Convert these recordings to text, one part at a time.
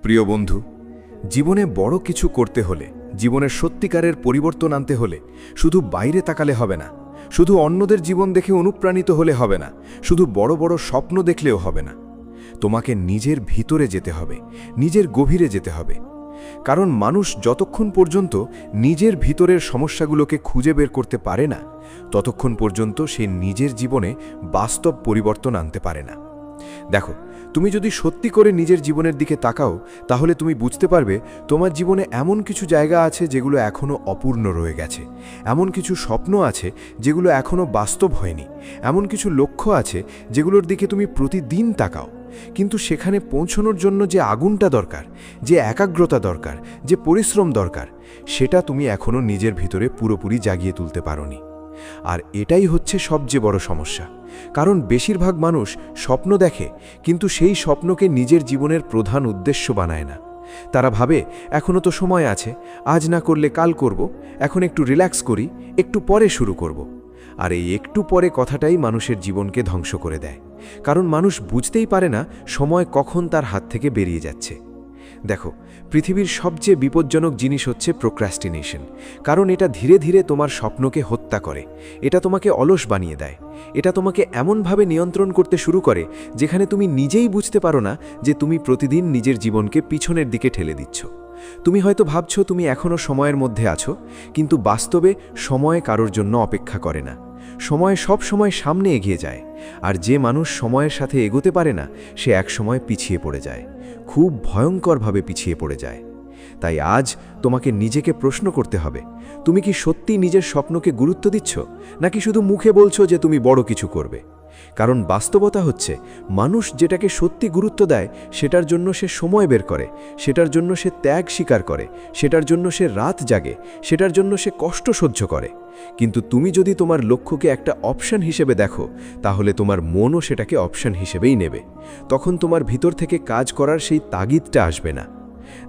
প্রিয় বন্ধু, জীবনে বড় কিছু করতে হলে, জীবনের সত্যিকারের পরিবর্তন আনতে হলে শুধু বাইরে তাকালে হবে না, শুধু অন্যদের জীবন দেখে অনুপ্রাণিত হলে হবে না, শুধু বড় বড় স্বপ্ন দেখলেও হবে না। তোমাকে নিজের ভিতরে যেতে হবে, নিজের গভীরে যেতে হবে। কারণ মানুষ যতক্ষণ পর্যন্ত নিজের ভিতরের সমস্যাগুলোকে খুঁজে বের করতে পারে না, ততক্ষণ পর্যন্ত সে নিজের জীবনে বাস্তব পরিবর্তন আনতে পারে না। দেখো, তুমি যদি সত্যি করে নিজের জীবনের দিকে তাকাও, তাহলে তুমি বুঝতে পারবে তোমার জীবনে এমন কিছু জায়গা আছে যেগুলো এখনও অপূর্ণ রয়ে গেছে, এমন কিছু স্বপ্ন আছে যেগুলো এখনও বাস্তব হয়নি, এমন কিছু লক্ষ্য আছে যেগুলোর দিকে তুমি প্রতিদিন তাকাও, কিন্তু সেখানে পৌঁছানোর জন্য যে আগুনটা দরকার, যে একাগ্রতা দরকার, যে পরিশ্রম দরকার, সেটা তুমি এখনও নিজের ভিতরে পুরোপুরি জাগিয়ে তুলতে পারোনি। আর এটাই হচ্ছে সবচেয়ে বড় সমস্যা। কারণ বেশিরভাগ মানুষ স্বপ্ন দেখে, কিন্তু সেই স্বপ্নকে নিজের জীবনের প্রধান উদ্দেশ্য বানায় না। তারা ভাবে, এখনও তো সময় আছে, আজ না করলে কাল করব, এখন একটু রিল্যাক্স করি, একটু পরে শুরু করব। আর এই একটু পরে কথাটাই মানুষের জীবনকে ধ্বংস করে দেয়। কারণ মানুষ বুঝতেই পারে না সময় কখন তার হাত থেকে বেরিয়ে যাচ্ছে। দেখো, পৃথিবীর সবচেয়ে বিপজ্জনক জিনিস হচ্ছে প্রোক্রাস্টিনেশন। কারণ এটা ধীরে ধীরে তোমার স্বপ্নকে হত্যা করে, এটা তোমাকে অলস বানিয়ে দেয়, এটা তোমাকে এমনভাবে নিয়ন্ত্রণ করতে শুরু করে যেখানে তুমি নিজেই বুঝতে পারো না যে তুমি প্রতিদিন নিজের জীবনকে পিছনের দিকে ঠেলে দিচ্ছ। তুমি হয়তো ভাবছো তুমি এখনও সময়ের মধ্যে আছো, কিন্তু বাস্তবে সময় কারোর জন্য অপেক্ষা করে না। সময় সব সময় সামনে এগিয়ে যায়, আর যে মানুষ সময়ের সাথে এগোতে পারে না, সে একসময় পিছিয়ে পড়ে যায়, খুব ভয়ঙ্করভাবে পিছিয়ে পড়ে যায়। তাই আজ তোমাকে নিজেকে প্রশ্ন করতে হবে, তুমি কি সত্যি নিজের স্বপ্নকে গুরুত্ব দিচ্ছ, নাকি শুধু মুখে বলছো যে তুমি বড় কিছু করবে? কারণ বাস্তবতা হচ্ছে, মানুষ যেটাকে সত্যি গুরুত্ব দেয় সেটার জন্য সে সময় বের করে, সেটার জন্য সে ত্যাগ স্বীকার করে, সেটার জন্য সে রাত জাগে, সেটার জন্য সে কষ্ট সহ্য করে। কিন্তু তুমি যদি তোমার লক্ষ্যকে একটা অপশন হিসেবে দেখো, তাহলে তোমার মনও সেটাকে অপশন হিসেবেই নেবে। তখন তোমার ভিতর থেকে কাজ করার সেই তাগিদটা আসবে না।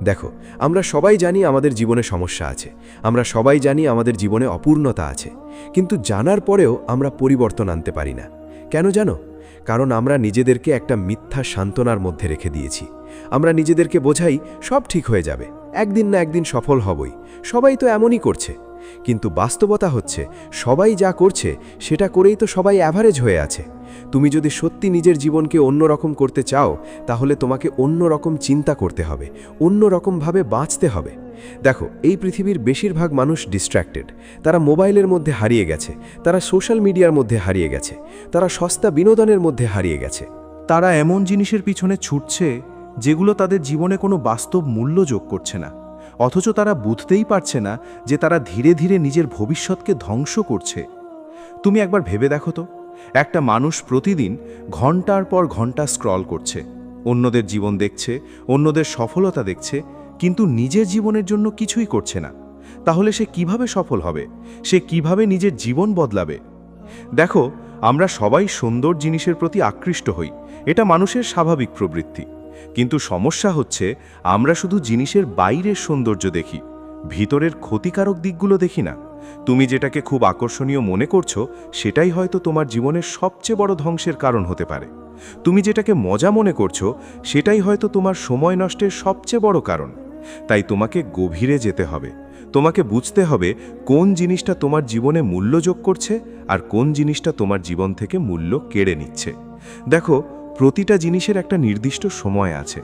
দেখো, আমরা সবাই জানি আমাদের জীবনে সমস্যা আছে, আমরা সবাই জানি আমাদের জীবনে অপূর্ণতা আছে, কিন্তু জানার পরেও আমরা পরিবর্তন আনতে পারি না। কেন জানো? কারণ আমরা নিজেদেরকে একটা মিথ্যা সান্ত্বনার মধ্যে রেখে দিয়েছি। আমরা নিজেদেরকে বোঝাই সব ঠিক হয়ে যাবে, একদিন না একদিন সফল হবই, সবাই তো এমনই করছে। কিন্তু বাস্তবতা হচ্ছে, সবাই যা করছে সেটা করেই তো সবাই অ্যাভারেজ হয়ে আছে। তুমি যদি সত্যি নিজের জীবনকে অন্যরকম করতে চাও, তাহলে তোমাকে অন্যরকম চিন্তা করতে হবে, অন্যরকমভাবে বাঁচতে হবে। দেখো, এই পৃথিবীর বেশিরভাগ মানুষ ডিস্ট্র্যাক্টেড। তারা মোবাইলের মধ্যে হারিয়ে গেছে, তারা সোশ্যাল মিডিয়ার মধ্যে হারিয়ে গেছে, তারা সস্তা বিনোদনের মধ্যে হারিয়ে গেছে। তারা এমন জিনিসের পিছনে ছুটছে যেগুলো তাদের জীবনে কোনো বাস্তব মূল্য যোগ করছে না, অথচ তারা বুঝতেই পারছে না যে তারা ধীরে ধীরে নিজের ভবিষ্যৎকে ধ্বংস করছে। তুমি একবার ভেবে দেখো তো, একটা মানুষ প্রতিদিন ঘন্টার পর ঘন্টা স্ক্রল করছে, অন্যদের জীবন দেখছে, অন্যদের সফলতা দেখছে, কিন্তু নিজের জীবনের জন্য কিছুই করছে না। তাহলে সে কিভাবে সফল হবে? সে কিভাবে নিজের জীবন বদলাবে? দেখো, আমরা সবাই সুন্দর জিনিসের প্রতি আকৃষ্ট হই, এটা মানুষের স্বাভাবিক প্রবৃত্তি। কিন্তু সমস্যা হচ্ছে, আমরা শুধু জিনিসের বাইরের সৌন্দর্য দেখি, ভিতরের ক্ষতিকারক দিকগুলো দেখি না। তুমি যেটাকে খুব আকর্ষণীয় মনে করছো, সেটাই হয়তো তোমার জীবনের সবচেয়ে বড় ধ্বংসের কারণ হতে পারে। তুমি যেটাকে মজা মনে করছো, সেটাই হয়তো তোমার সময় নষ্টের সবচেয়ে বড় কারণ। তাই তোমাকে গভীরে যেতে হবে, তোমাকে বুঝতে হবে কোন জিনিসটা তোমার জীবনে মূল্য যোগ করছে আর কোন জিনিসটা তোমার জীবন থেকে মূল্য কেড়ে নিচ্ছে। দেখো, প্রতিটা জিনিসের একটা নির্দিষ্ট সময় আছে।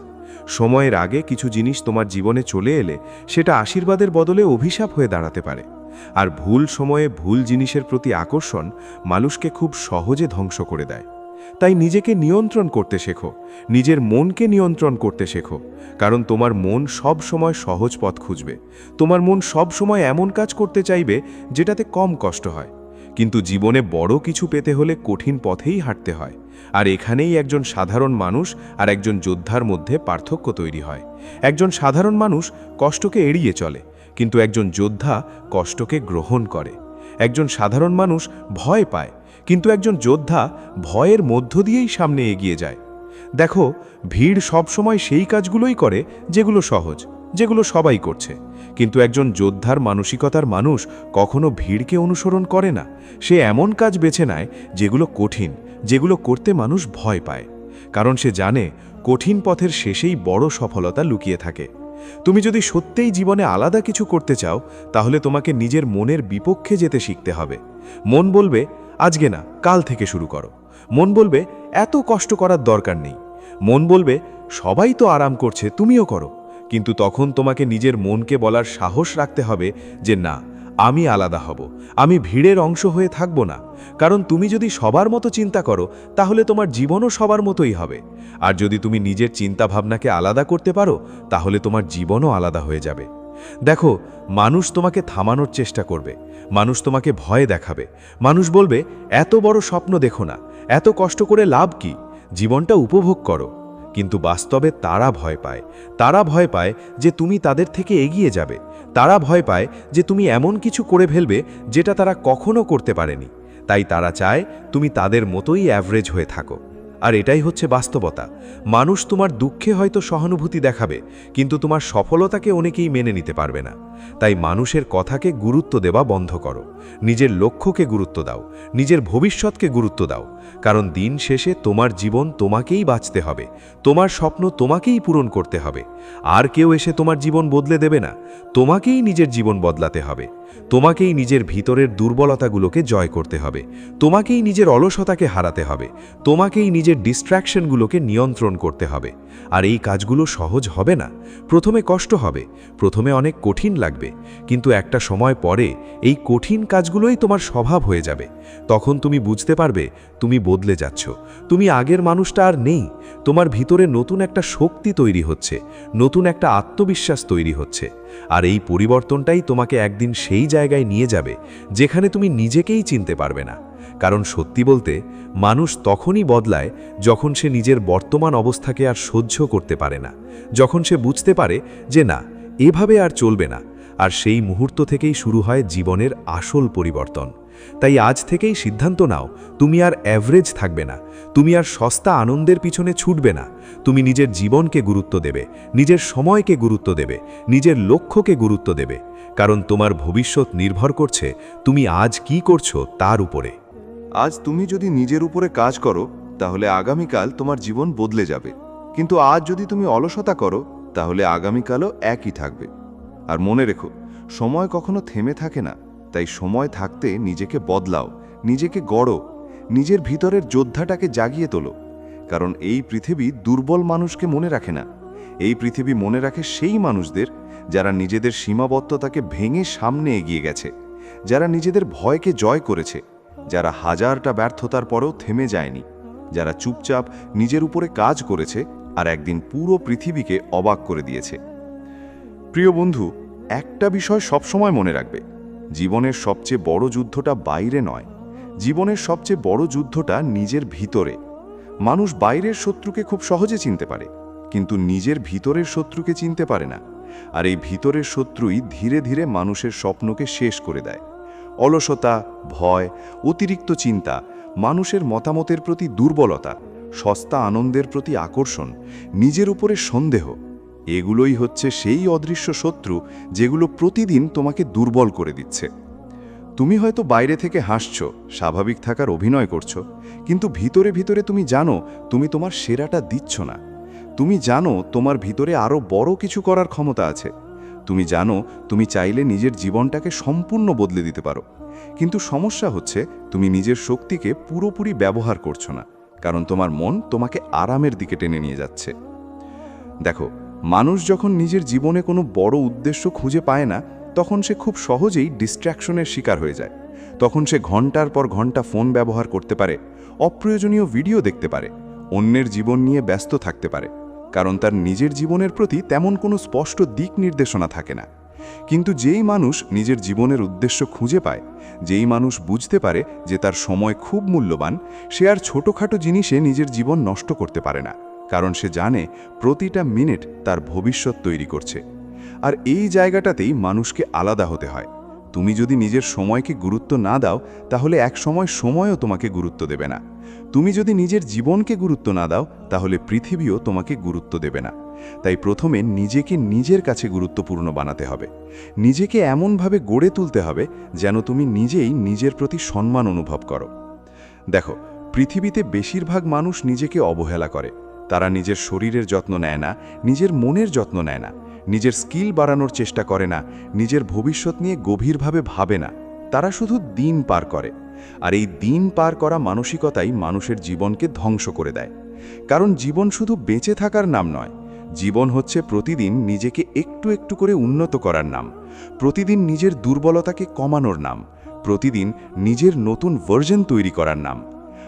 সময়ের আগে কিছু জিনিস তোমার জীবনে চলে এলে সেটা আশীর্বাদের বদলে অভিশাপ হয়ে দাঁড়াতে পারে। আর ভুল সময়ে ভুল জিনিসের প্রতি আকর্ষণ মানুষকে খুব সহজে ধ্বংস করে দেয়। তাই নিজেকে নিয়ন্ত্রণ করতে শেখো, নিজের মনকে নিয়ন্ত্রণ করতে শেখো। কারণ তোমার মন সব সময় সহজ পথ খুঁজবে, তোমার মন সব সময় এমন কাজ করতে চাইবে যেটাতে কম কষ্ট হয়। কিন্তু জীবনে বড় কিছু পেতে হলে কঠিন পথেই হাঁটতে হয়। আর এখানেই একজন সাধারণ মানুষ আর একজন যোদ্ধার মধ্যে পার্থক্য তৈরি হয়। একজন সাধারণ মানুষ কষ্টকে এড়িয়ে চলে, কিন্তু একজন যোদ্ধা কষ্টকে গ্রহণ করে। একজন সাধারণ মানুষ ভয় পায়, কিন্তু একজন যোদ্ধা ভয়ের মধ্য দিয়েই সামনে এগিয়ে যায়। দেখো, ভিড় সবসময় সেই কাজগুলোই করে যেগুলো সহজ, যেগুলো সবাই করছে। কিন্তু একজন যোদ্ধার মানসিকতার মানুষ কখনো ভিড়কে অনুসরণ করে না। সে এমন কাজ বেছে নেয় যেগুলো কঠিন, যেগুলো করতে মানুষ ভয় পায়। কারণ সে জানে কঠিন পথের শেষেই বড় সফলতা লুকিয়ে থাকে। তুমি যদি সত্যিই জীবনে আলাদা কিছু করতে চাও, তাহলে তোমাকে নিজের মনের বিপক্ষে যেতে শিখতে হবে। মন বলবে, আজকে না, কাল থেকে শুরু করো। মন বলবে, এত কষ্ট করার দরকার নেই। মন বলবে, সবাই তো আরাম করছে, তুমিও করো। কিন্তু তখন তোমাকে নিজের মনকে বলার সাহস রাখতে হবে যে না, আমি আলাদা হব, আমি ভিড়ের অংশ হয়ে থাকব না। কারণ তুমি যদি সবার মতো চিন্তা করো, তাহলে তোমার জীবনও সবার মতোই হবে। আর যদি তুমি নিজের চিন্তাভাবনাকে আলাদা করতে পারো, তাহলে তোমার জীবনও আলাদা হয়ে যাবে। দেখো, মানুষ তোমাকে থামানোর চেষ্টা করবে, মানুষ তোমাকে ভয় দেখাবে, মানুষ বলবে, এত বড় স্বপ্ন দেখো না, এত কষ্ট করে লাভ কি, জীবনটা উপভোগ করো। কিন্তু বাস্তবে তারা ভয় পায়। তারা ভয় পায় যে তুমি তাদের থেকে এগিয়ে যাবে। তারা ভয় পায় যে তুমি এমন কিছু করে ফেলবে যেটা তারা কখনো করতে পারেনি। তাই তারা চায় তুমি তাদের মতোই অ্যাভারেজ হয়ে থাকো। আর এটাই হচ্ছে বাস্তবতা। মানুষ তোমার দুঃখে হয়তো সহানুভূতি দেখাবে, কিন্তু তোমার সফলতাকে অনেকেই মেনে নিতে পারবে না। তাই মানুষের কথাকে গুরুত্ব দেওয়া বন্ধ করো। নিজের লক্ষ্যকে গুরুত্ব দাও, নিজের ভবিষ্যৎকে গুরুত্ব দাও। কারণ দিন শেষে তোমার জীবন তোমাকেই বাঁচতে হবে, তোমার স্বপ্ন তোমাকেই পূরণ করতে হবে। আর কেউ এসে তোমার জীবন বদলে দেবে না, তোমাকেই নিজের জীবন বদলাতে হবে। তোমাকেই নিজের ভিতরের দুর্বলতাগুলোকে জয় করতে হবে, তোমাকেই নিজের অলসতাকে হারাতে হবে, তোমাকেই নিজের ডিস্ট্র্যাকশনগুলোকে নিয়ন্ত্রণ করতে হবে। আর এই কাজগুলো সহজ হবে না, প্রথমে কষ্ট হবে, প্রথমে অনেক কঠিন লাগবে, কিন্তু একটা সময় পরে এই কঠিন কাজগুলোই তোমার স্বভাব হয়ে যাবে। তখন তুমি বুঝতে পারবে তুমি বদলে যাচ্ছ, তুমি আগের মানুষটা আর নেই। তোমার ভিতরে নতুন একটা শক্তি তৈরি হচ্ছে, নতুন একটা আত্মবিশ্বাস তৈরি হচ্ছে। আর এই পরিবর্তনটাই তোমাকে একদিন সেই জায়গায় নিয়ে যাবে যেখানে তুমি নিজেকেই চিনতে পারবে না। কারণ সত্যি বলতে, মানুষ তখনই বদলায় যখন সে নিজের বর্তমান অবস্থাকে আর সহ্য করতে পারে না, যখন সে বুঝতে পারে যে না, এভাবে আর চলবে না। আর সেই মুহূর্ত থেকেই শুরু হয় জীবনের আসল পরিবর্তন। তাই আজ থেকেই সিদ্ধান্ত নাও, তুমি আর অ্যাভারেজ থাকবে না, তুমি আর সস্তা আনন্দের পিছনে ছুটবে না। তুমি নিজের জীবনকে গুরুত্ব দেবে, নিজের সময়কে গুরুত্ব দেবে, নিজের লক্ষ্যকে গুরুত্ব দেবে। কারণ তোমার ভবিষ্যৎ নির্ভর করছে তুমি আজ কি করছো তার উপরে। আজ তুমি যদি নিজের উপরে কাজ করো, তাহলে আগামীকাল তোমার জীবন বদলে যাবে। কিন্তু আজ যদি তুমি অলসতা করো, তাহলে আগামীকালও একই থাকবে। আর মনে রেখো, সময় কখনো থেমে থাকে না। তাই সময় থাকতে নিজেকে বদলাও, নিজেকে গড়ো, নিজের ভিতরের যোদ্ধাটাকে জাগিয়ে তোলো। কারণ এই পৃথিবী দুর্বল মানুষকে মনে রাখে না, এই পৃথিবী মনে রাখে সেই মানুষদের যারা নিজেদের সীমাবদ্ধতাকে ভেঙে সামনে এগিয়ে গেছে, যারা নিজেদের ভয়কে জয় করেছে, যারা হাজারটা ব্যর্থতার পরেও থেমে যায়নি, যারা চুপচাপ নিজের উপরে কাজ করেছে আর একদিন পুরো পৃথিবীকে অবাক করে দিয়েছে। প্রিয় বন্ধু, একটা বিষয় সবসময় মনে রাখবে, জীবনের সবচেয়ে বড় যুদ্ধটা বাইরে নয়, জীবনের সবচেয়ে বড় যুদ্ধটা নিজের ভিতরে। মানুষ বাইরের শত্রুকে খুব সহজে চিনতে পারে, কিন্তু নিজের ভিতরের শত্রুকে চিনতে পারে না। আর এই ভিতরের শত্রুই ধীরে ধীরে মানুষের স্বপ্নকে শেষ করে দেয়। অলসতা, ভয়, অতিরিক্ত চিন্তা, মানুষের মতামতের প্রতি দুর্বলতা, সস্তা আনন্দের প্রতি আকর্ষণ, নিজের উপরে সন্দেহ, এগুলোই হচ্ছে সেই অদৃশ্য শত্রু যেগুলো প্রতিদিন তোমাকে দুর্বল করে দিচ্ছে। তুমি হয়তো বাইরে থেকে হাসছো, স্বাভাবিক থাকার অভিনয় করছো, কিন্তু ভিতরে ভিতরে তুমি জানো তুমি তোমার সেরাটা দিচ্ছ না। তুমি জানো তোমার ভিতরে আরও বড় কিছু করার ক্ষমতা আছে। তুমি জানো তুমি চাইলে নিজের জীবনটাকে সম্পূর্ণ বদলে দিতে পারো। কিন্তু সমস্যা হচ্ছে তুমি নিজের শক্তিকে পুরোপুরি ব্যবহার করছো না, কারণ তোমার মন তোমাকে আরামের দিকে টেনে নিয়ে যাচ্ছে। দেখো, মানুষ যখন নিজের জীবনে কোনো বড় উদ্দেশ্য খুঁজে পায় না, তখন সে খুব সহজেই ডিস্ট্র্যাকশনের শিকার হয়ে যায়। তখন সে ঘন্টার পর ঘন্টা ফোন ব্যবহার করতে পারে, অপ্রয়োজনীয় ভিডিও দেখতে পারে, অন্যের জীবন নিয়ে ব্যস্ত থাকতে পারে, কারণ তার নিজের জীবনের প্রতি তেমন কোনো স্পষ্ট দিক নির্দেশনা থাকে না। কিন্তু যেই মানুষ নিজের জীবনের উদ্দেশ্য খুঁজে পায়, যেই মানুষ বুঝতে পারে যে তার সময় খুব মূল্যবান, সে আর ছোটোখাটো জিনিসে নিজের জীবন নষ্ট করতে পারে না, কারণ সে জানে প্রতিটা মিনিট তার ভবিষ্যৎ তৈরি করছে। আর এই জায়গাটাতেই মানুষকে আলাদা হতে হয়। তুমি যদি নিজের সময়কে গুরুত্ব না দাও, তাহলে এক সময় সময়ও তোমাকে গুরুত্ব দেবে না। তুমি যদি নিজের জীবনকে গুরুত্ব না দাও, তাহলে পৃথিবীও তোমাকে গুরুত্ব দেবে না। তাই প্রথমে নিজেকে নিজের কাছে গুরুত্বপূর্ণ বানাতে হবে, নিজেকে এমনভাবে গড়ে তুলতে হবে যেন তুমি নিজেই নিজের প্রতি সম্মান অনুভব করো। দেখো, পৃথিবীতে বেশিরভাগ মানুষ নিজেকে অবহেলা করে। তারা নিজের শরীরের যত্ন নেয় না, নিজের মনের যত্ন নেয় না, নিজের স্কিল বাড়ানোর চেষ্টা করে না, নিজের ভবিষ্যৎ নিয়ে গভীরভাবে ভাবে না। তারা শুধু দিন পার করে। আর এই দিন পার করা মানসিকতাই মানুষের জীবনকে ধ্বংস করে দেয়। কারণ জীবন শুধু বেঁচে থাকার নাম নয়, জীবন হচ্ছে প্রতিদিন নিজেকে একটু একটু করে উন্নত করার নাম, প্রতিদিন নিজের দুর্বলতাকে কমানোর নাম, প্রতিদিন নিজের নতুন ভার্জন তৈরি করার নাম।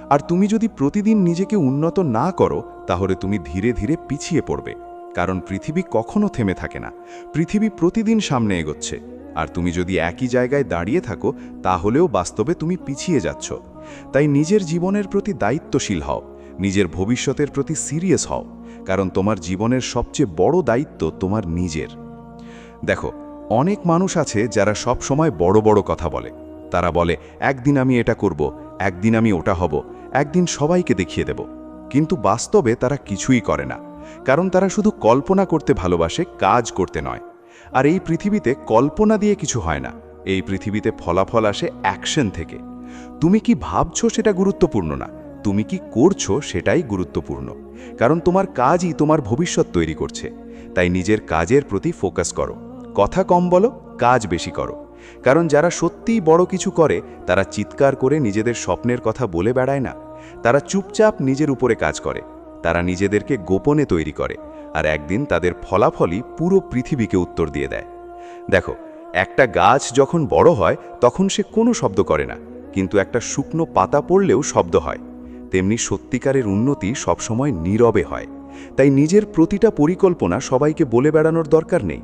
আর তুমি যদি প্রতিদিন নিজেকে উন্নত না করো, তাহলে তুমি ধীরে ধীরে পিছিয়ে পড়বে। কারণ পৃথিবী কখনো থেমে থাকে না, পৃথিবী প্রতিদিন সামনে এগোচ্ছে। আর তুমি যদি একই জায়গায় দাঁড়িয়ে থাকো, তাহলেও বাস্তবে তুমি পিছিয়ে যাচ্ছ। তাই নিজের জীবনের প্রতি দায়িত্বশীল হও, নিজের ভবিষ্যতের প্রতি সিরিয়াস হও। কারণ তোমার জীবনের সবচেয়ে বড় দায়িত্ব তোমার নিজের। দেখো, অনেক মানুষ আছে যারা সব সময় বড় বড় কথা বলে। তারা বলে, একদিন আমি এটা করব, একদিন আমি ওটা হব, একদিন সবাইকে দেখিয়ে দেব। কিন্তু বাস্তবে তারা কিছুই করে না। কারণ তারা শুধু কল্পনা করতে ভালোবাসে, কাজ করতে নয়। আর এই পৃথিবীতে কল্পনা দিয়ে কিছু হয় না। এই পৃথিবীতে ফলাফল আসে অ্যাকশন থেকে। তুমি কি ভাবছো সেটা গুরুত্বপূর্ণ না, তুমি কি করছো সেটাই গুরুত্বপূর্ণ। কারণ তোমার কাজই তোমার ভবিষ্যৎ তৈরি করছে। তাই নিজের কাজের প্রতি ফোকাস করো, কথা কম বলো, কাজ বেশি করো। কারণ যারা সত্যিই বড় কিছু করে, তারা চিৎকার করে নিজেদের স্বপ্নের কথা বলে বেড়ায় না। তারা চুপচাপ নিজের উপরে কাজ করে, তারা নিজেদেরকে গোপনে তৈরি করে। আর একদিন তাদের ফলাফলই পুরো পৃথিবীকে উত্তর দিয়ে দেয়। দেখো, একটা গাছ যখন বড় হয় তখন সে কোনো শব্দ করে না, কিন্তু একটা শুকনো পাতা পড়লেও শব্দ হয়। তেমনি সত্যিকারের উন্নতি সবসময় নীরবে হয়। তাই নিজের প্রতিটা পরিকল্পনা সবাইকে বলে বেড়ানোর দরকার নেই।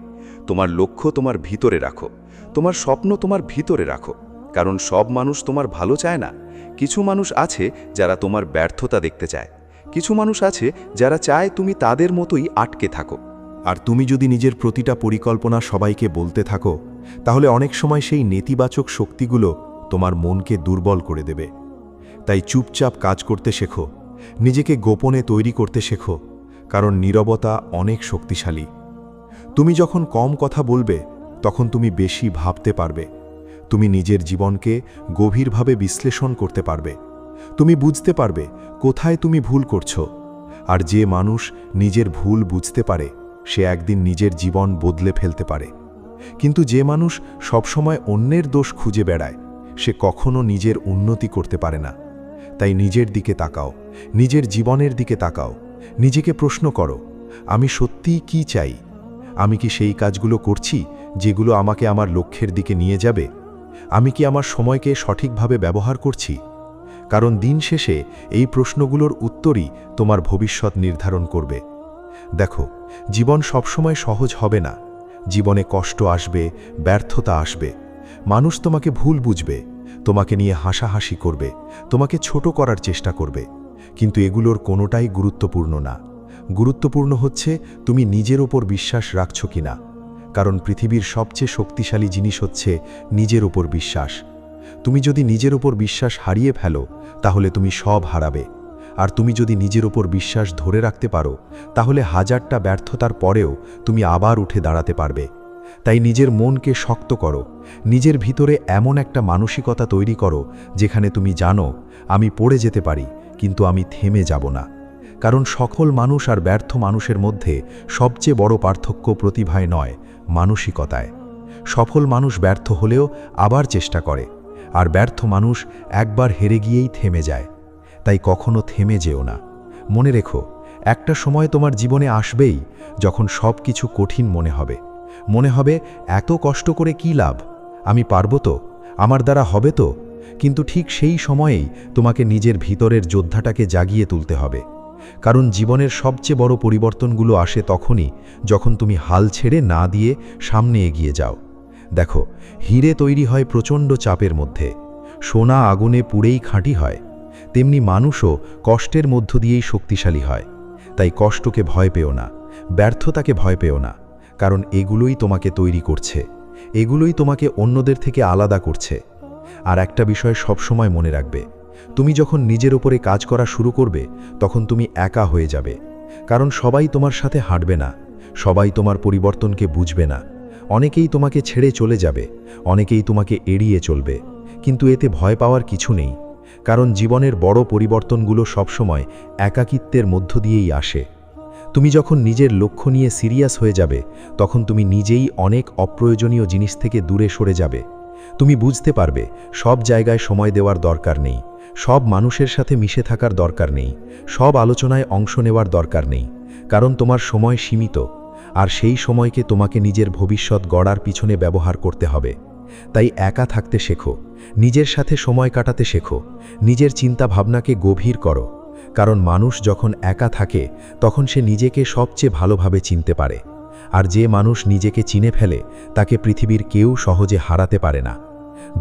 তোমার লক্ষ্য তোমার ভিতরে রাখো, তোমার স্বপ্ন তোমার ভিতরে রাখো। কারণ সব মানুষ তোমার ভালো চায় না। কিছু মানুষ আছে যারা তোমার ব্যর্থতা দেখতে চায়, কিছু মানুষ আছে যারা চায় তুমি তাদের মতোই আটকে থাকো। আর তুমি যদি নিজের প্রতিটা পরিকল্পনা সবাইকে বলতে থাকো, তাহলে অনেক সময় সেই নেতিবাচক শক্তিগুলো তোমার মনকে দুর্বল করে দেবে। তাই চুপচাপ কাজ করতে শেখো, নিজেকে গোপনে তৈরি করতে শেখো। কারণ নীরবতা অনেক শক্তিশালী। তুমি যখন কম কথা বলবে, তখন তুমি বেশি ভাবতে পারবে। তুমি নিজের জীবনকে গভীরভাবে বিশ্লেষণ করতে পারবে। তুমি বুঝতে পারবে কোথায় তুমি ভুল করছো। আর যে মানুষ নিজের ভুল বুঝতে পারে, সে একদিন নিজের জীবন বদলে ফেলতে পারে। কিন্তু যে মানুষ সবসময় অন্যের দোষ খুঁজে বেড়ায়, সে কখনো নিজের উন্নতি করতে পারে না। তাই নিজের দিকে তাকাও, নিজের জীবনের দিকে তাকাও, নিজেকে প্রশ্ন করো, আমি সত্যিই কি চাই? আমি কি সেই কাজগুলো করছি যেগুলো আমাকে আমার লক্ষ্যের দিকে নিয়ে যাবে? আমি কি আমার সময়কে সঠিকভাবে ব্যবহার করছি? কারণ দিন শেষে এই প্রশ্নগুলোর উত্তরই তোমার ভবিষ্যৎ নির্ধারণ করবে। দেখো, জীবন সবসময় সহজ হবে না। জীবনে কষ্ট আসবে, ব্যর্থতা আসবে, মানুষ তোমাকে ভুল বুঝবে, তোমাকে নিয়ে হাসাহাসি করবে, তোমাকে ছোট করার চেষ্টা করবে। কিন্তু এগুলোর কোনোটাই গুরুত্বপূর্ণ না। গুরুত্বপূর্ণ হচ্ছে তুমি নিজের ওপর বিশ্বাস রাখছো কিনা। কারণ পৃথিবীর সবচেয়ে শক্তিশালী জিনিস হচ্ছে নিজের ওপর বিশ্বাস। তুমি যদি নিজের ওপর বিশ্বাস হারিয়ে ফেলো, তাহলে তুমি সব হারাবে। আর তুমি যদি নিজের ওপর বিশ্বাস ধরে রাখতে পারো, তাহলে হাজারটা ব্যর্থতার পরেও তুমি আবার উঠে দাঁড়াতে পারবে। তাই নিজের মনকে শক্ত করো, নিজের ভিতরে এমন একটা মানসিকতা তৈরি করো যেখানে তুমি জানো, আমি পড়ে যেতে পারি, কিন্তু আমি থেমে যাব না। কারণ সকল মানুষ আর ব্যর্থ মানুষের মধ্যে সবচেয়ে বড় পার্থক্য প্রতিভায় নয়, মানসিকতায়। সফল মানুষ ব্যর্থ হলেও আবার চেষ্টা করে, আর ব্যর্থ মানুষ একবার হেরে গিয়েই থেমে যায়। তাই কখনো থেমে যেও না। মনে রেখো, একটা সময় তোমার জীবনে আসবেই যখন সব কিছু কঠিন মনে হবে এত কষ্ট করে কি লাভ, আমি পারবো তো, আমার দ্বারা হবে তো। কিন্তু ঠিক সেই সময়েই তোমাকে নিজের ভিতরের যোদ্ধাটাকে জাগিয়ে তুলতে হবে। কারণ জীবনের সবচেয়ে বড় পরিবর্তনগুলো আসে তখনই যখন তুমি হাল ছেড়ে না দিয়ে সামনে এগিয়ে যাও। দেখো, হিরে তৈরি হয় প্রচণ্ড চাপের মধ্যে, সোনা আগুনে পুড়েই খাঁটি হয়। তেমনি মানুষও কষ্টের মধ্য দিয়েই শক্তিশালী হয়। তাই কষ্টকে ভয় পেও না, ব্যর্থতাকে ভয় পেও না। কারণ এগুলোই তোমাকে তৈরি করছে, এগুলোই তোমাকে অন্যদের থেকে আলাদা করছে। আর একটা বিষয় সবসময় মনে রাখবে, তুমি যখন নিজের উপরে কাজ করা শুরু করবে, তখন তুমি একা হয়ে যাবে। কারণ সবাই তোমার সাথে হাঁটবে না, সবাই তোমার পরিবর্তনকে বুঝবে না। অনেকেই তোমাকে ছেড়ে চলে যাবে, অনেকেই তোমাকে এড়িয়ে চলবে। কিন্তু এতে ভয় পাওয়ার কিছু নেই। কারণ জীবনের বড় পরিবর্তনগুলো সবসময় একাকিত্বের মধ্য দিয়েই আসে। তুমি যখন নিজের লক্ষ্য নিয়ে সিরিয়াস হয়ে যাবে, তখন তুমি নিজেই অনেক অপ্রয়োজনীয় জিনিস থেকে দূরে সরে যাবে। তুমি বুঝতে পারবে সব জায়গায় সময় দেওয়ার দরকার নেই, সব মানুষের সাথে মিশে থাকার দরকার নেই, সব আলোচনায় অংশ নেওয়ার দরকার নেই, কারণ তোমার সময় সীমিত, আর সেই সময়কে তোমাকে নিজের ভবিষ্যৎ গড়ার পিছনে ব্যবহার করতে হবে। তাই একা থাকতে শেখো, নিজের সাথে সময় কাটাতে শেখো, নিজের চিন্তা ভাবনাকে গভীর করো, কারণ মানুষ যখন একা থাকে তখন সে নিজেকে সবচেয়ে ভালোভাবে চিনতে পারে, আর যে মানুষ নিজেকে চিনে ফেলে তাকে পৃথিবীর কেউ সহজে হারাতে পারে না।